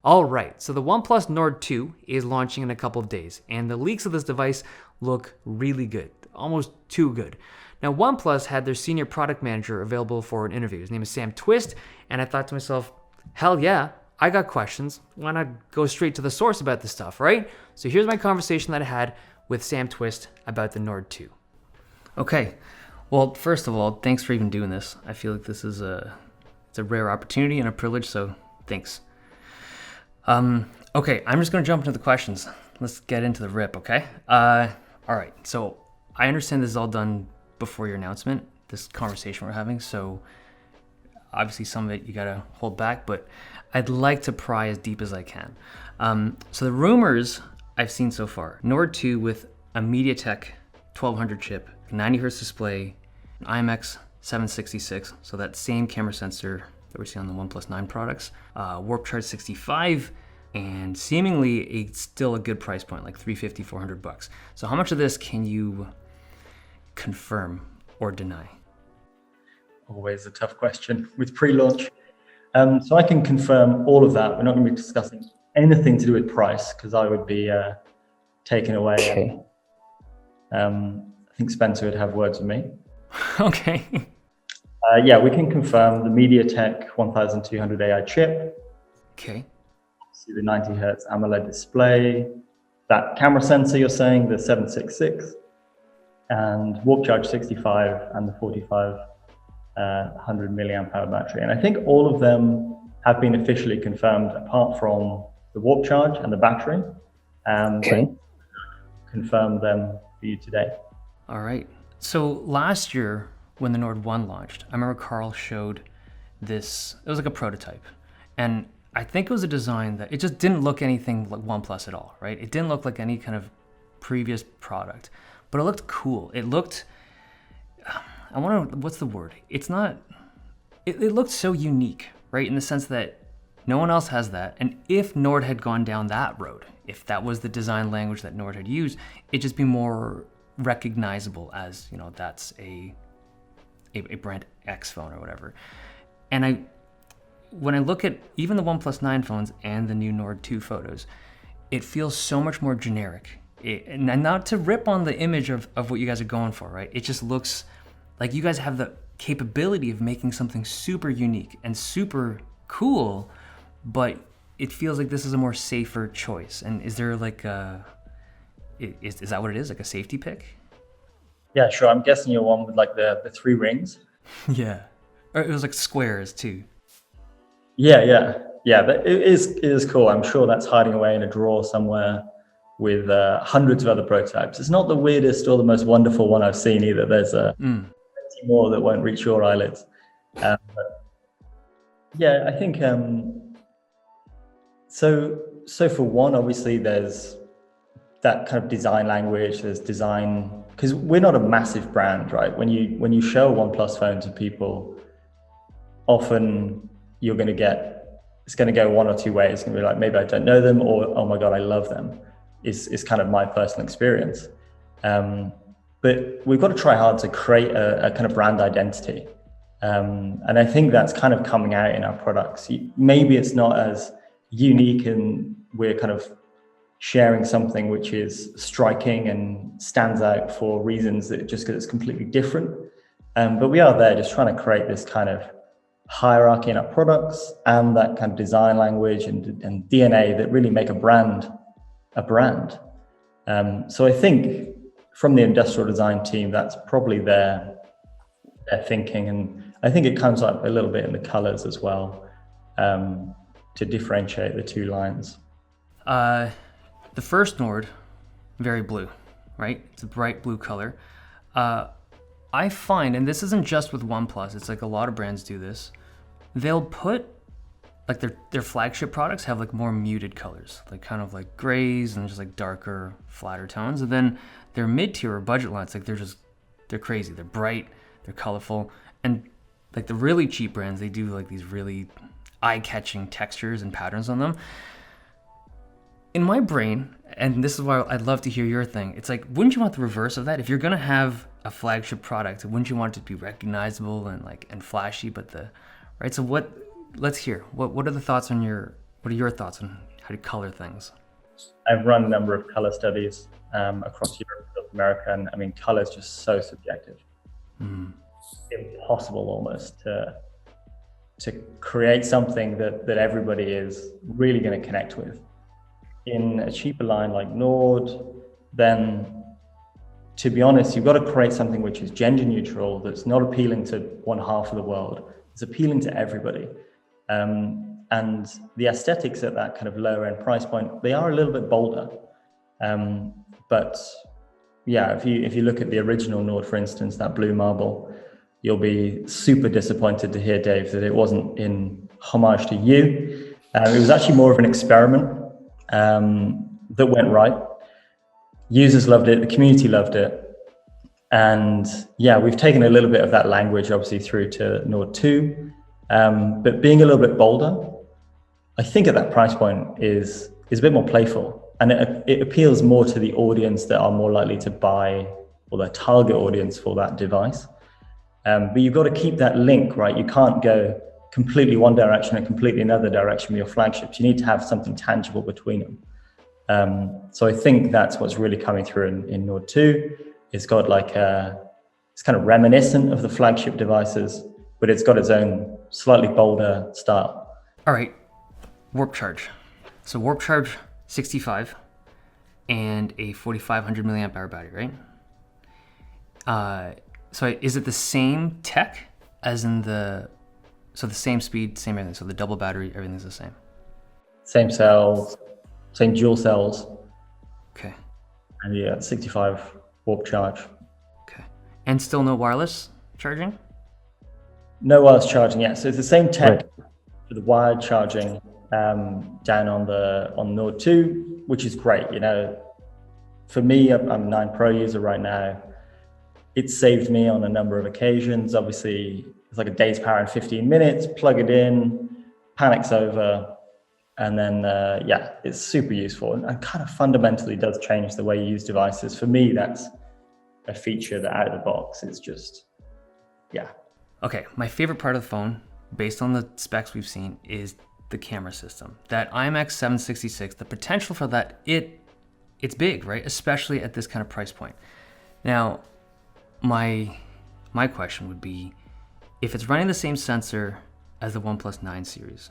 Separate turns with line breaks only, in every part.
All right, so the OnePlus Nord 2 is launching in a couple of days, and the leaks of this device look really good, almost too good. Now, OnePlus had their senior product manager available for an interview. His name is Sam Twist, and I thought to myself, hell yeah, I got questions. Why not go straight to the source about this stuff, right? So here's my conversation that I had with Sam Twist about the Nord 2. Okay, well, first of all, thanks for even doing this. I feel like this is a rare opportunity and a privilege, so thanks. Okay, I'm just going to jump into the questions. Let's get into the rip, okay? All right, so I understand this is all done before your announcement, this conversation we're having, so obviously some of it you got to hold back, but I'd like to pry as deep as I can. So the rumors I've seen so far, Nord 2 with a MediaTek 1200 chip, 90Hz display, IMX 766, so that same camera sensor that we're seeing on the OnePlus 9 products, warp charge 65, and seemingly still a good price point, like $350, $400. So how much of this can you confirm or deny?
Always a tough question with pre-launch. So I can confirm all of that. We're not going to be discussing anything to do with price because I would be taken away.
Okay.
I think Spencer would have words with me.
Okay.
Yeah, we can confirm the MediaTek 1200 AI chip.
Okay.
See the 90 Hertz AMOLED display, that camera sensor you're saying, the 766, and warp charge 65 and the 4500 milliamp hour battery. And I think all of them have been officially confirmed apart from the warp charge and the battery.
Okay.
Confirm them for you today.
All right. So last year when the Nord 1 launched, I remember Carl showed this, it was like a prototype. And I think it was a design that it just didn't look anything like OnePlus at all, right? It didn't look like any kind of previous product, but it looked cool. It looked, what's the word? It's not, it looked so unique, right? In the sense that no one else has that. And if Nord had gone down that road, if that was the design language that Nord had used, it'd just be more recognizable as, you know, that's a brand X phone or whatever. And when I look at even the OnePlus 9 phones and the new Nord 2 photos, it feels so much more generic. And not to rip on the image of what you guys are going for, right? It just looks like you guys have the capability of making something super unique and super cool, but it feels like this is a more safer choice. And is there like is that what it is, like a safety pick?
Yeah, sure. I'm guessing you're one with like the three rings.
Yeah. Or it was like squares too.
Yeah. But it is cool. I'm sure that's hiding away in a drawer somewhere with hundreds of other prototypes. It's not the weirdest or the most wonderful one I've seen either. There's plenty more that won't reach your eyelids. But yeah, I think so for one, obviously there's that kind of design language. There's design, because we're not a massive brand, right? When you show a OnePlus phone to people, often you're going to get, it's going to go one or two ways. It's going to be like, maybe I don't know them, or oh my God, I love them, is kind of my personal experience. But we've got to try hard to create a kind of brand identity. And I think that's kind of coming out in our products. Maybe it's not as unique and we're kind of sharing something which is striking and stands out for reasons that just because it's completely different. But we are there just trying to create this kind of hierarchy in our products and that kind of design language and DNA that really make a brand a brand. So I think from the industrial design team, that's probably their thinking. And I think it comes up a little bit in the colors as well, to differentiate the two lines.
The first Nord, very blue, right? It's a bright blue color. I find, and this isn't just with OnePlus, it's like a lot of brands do this, they'll put, like their flagship products have like more muted colors, like kind of like grays and just like darker, flatter tones. And then their mid-tier or budget lines, like they're crazy. They're bright, they're colorful. And like the really cheap brands, they do like these really eye-catching textures and patterns on them. In my brain, and this is why I'd love to hear your thing, it's like, wouldn't you want the reverse of that? If you're gonna have a flagship product, wouldn't you want it to be recognizable and flashy, but right? So let's hear, what are the thoughts on what What are your thoughts on how to color things?
I've run a number of color studies across Europe and North America, and I mean, color is just so subjective. Impossible almost to create something that everybody is really going to connect with. In a cheaper line like Nord, then to be honest, you've got to create something which is gender neutral, that's not appealing to one half of the world, it's appealing to everybody. And the aesthetics at that kind of lower end price point, they are a little bit bolder. But yeah, if you look at the original Nord, for instance, that blue marble, you'll be super disappointed to hear, Dave, that it wasn't in homage to you. It was actually more of an experiment that went right. Users loved it, the community loved it. And yeah, we've taken a little bit of that language obviously through to Nord 2, but being a little bit bolder, I think at that price point is a bit more playful, and it appeals more to the audience that are more likely to buy, or their target audience for that device. But you've got to keep that link, right? You can't go completely one direction and completely another direction with your flagships. You need to have something tangible between them. So I think that's what's really coming through in Nord 2. It's got it's kind of reminiscent of the flagship devices, but it's got its own slightly bolder style.
All right, warp charge. So warp charge 65 and a 4,500 milliamp hour battery, right? So is it the same tech as in the same speed, same everything? So the double battery, everything's the same?
Same cells, same dual cells.
Okay.
And yeah, 65 warp charge.
Okay. And still no wireless charging?
No wireless charging yet. So it's the same tech for the wired charging down on Nord 2, which is great. You know, for me, I'm a 9 Pro user right now. It saved me on a number of occasions. Obviously, it's like a day's power in 15 minutes, plug it in, panic's over. And then, yeah, it's super useful and kind of fundamentally does change the way you use devices. For me, that's a feature that out of the box is just, yeah.
Okay, my favorite part of the phone, based on the specs we've seen, is the camera system. That IMX 766, the potential for that, it's big, right? Especially at this kind of price point. Now, my question would be, if it's running the same sensor as the OnePlus 9 series.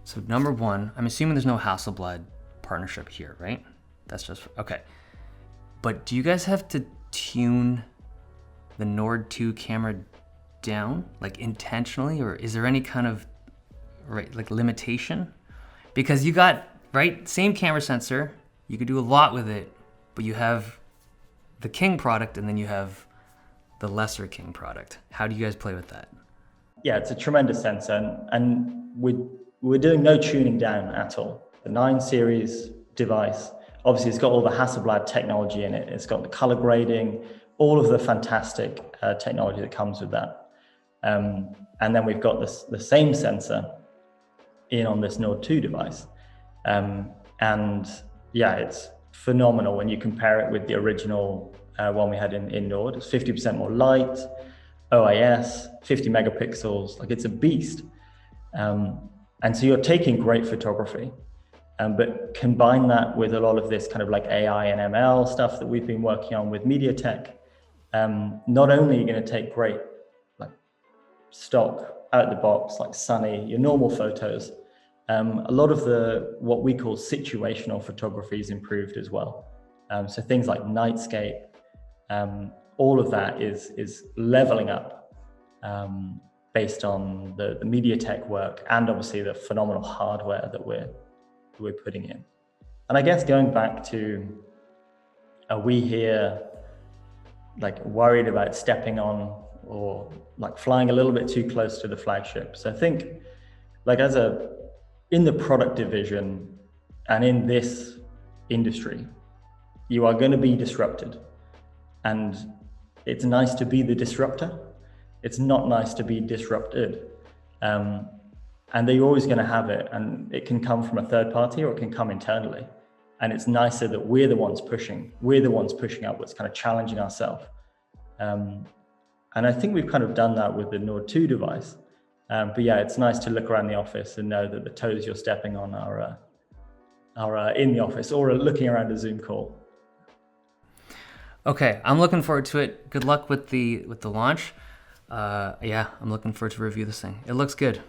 So number one, I'm assuming there's no Hasselblad partnership here, right? That's just, okay. But do you guys have to tune the Nord 2 camera down, like intentionally, or is there any kind of limitation? Because you got, right, same camera sensor, you could do a lot with it, but you have the King product and then you have the lesser King product. How do you guys play with that?
Yeah, it's a tremendous sensor, and we're doing no tuning down at all. The 9 series device, obviously it's got all the Hasselblad technology in it. It's got the color grading, all of the fantastic technology that comes with that. And then we've got the same sensor in on this Nord 2 device. And yeah, it's phenomenal when you compare it with the original one we had in Nord. It's 50% more light, OIS, 50 megapixels, like it's a beast. And so you're taking great photography, but combine that with a lot of this kind of like AI and ML stuff that we've been working on with MediaTek. Not only are you going to take great like stock out of the box, like sunny, your normal photos, a lot of what we call situational photography is improved as well. So things like nightscape, all of that is leveling up based on the MediaTek work and obviously the phenomenal hardware that we're putting in. And I guess going back to, are we here like worried about stepping on or like flying a little bit too close to the flagship? So I think like in the product division and in this industry, you are going to be disrupted. And it's nice to be the disruptor. It's not nice to be disrupted. And they're always going to have it. And it can come from a third party or it can come internally. And it's nicer that we're the ones pushing. We're the ones pushing upwards, kind of challenging ourselves. And I think we've kind of done that with the Nord 2 device. But yeah, it's nice to look around the office and know that the toes you're stepping on are in the office or are looking around a Zoom call.
Okay, I'm looking forward to it. Good luck with the launch. Yeah, I'm looking forward to review this thing. It looks good.